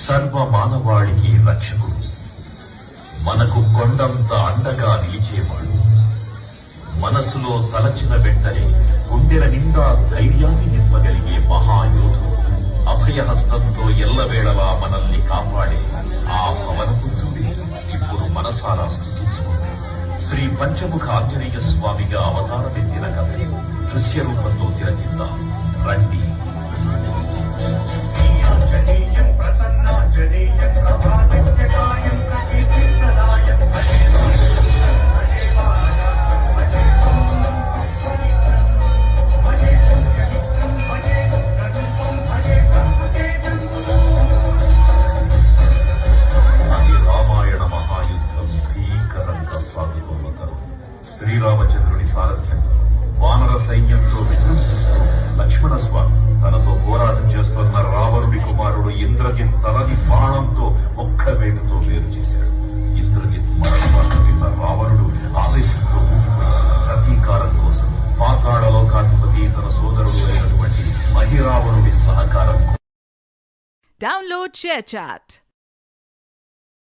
సర్వ మానవాళికి రక్షకుడు, మనకు కొండంత అండగా నిలిచేవాడు, మనసులో తలచిన వెంటనే గుండెల నిండా ధైర్యాన్ని నింపగలిగే మహాయోధుడు, అభయహస్తంతో ఎల్లవేళలా మనల్ని కాపాడే ఆ పవనపుత్రుడే ఇప్పుడు మనసారా స్తుతించుకుంది. శ్రీ పంచముఖ ఆంజనేయ స్వామిగా అవతారమెత్తిన కథని దృశ్య రూపంలో తిలకిద్దాం రండి. శ్రీరామచంద్రుని సారథ్యం వానర సైన్యంతో విజృంభిస్తూ లక్ష్మణస్వామి తనతో పోరాటం చేస్తున్న రావణుడి కుమారుడు ఇంద్రజిత్ తలని బాణంతో ఒక్క వేటుతో వేరు చేశాడు. ఇంద్రజిత్ మరణిత రావణుడు ఆవేశంతో ప్రతీకారం కోసం పాతాళ లోకాధిపతి తన సోదరుడు అయినటువంటి మహిరావణుడి సహకారం. Download ShareChat.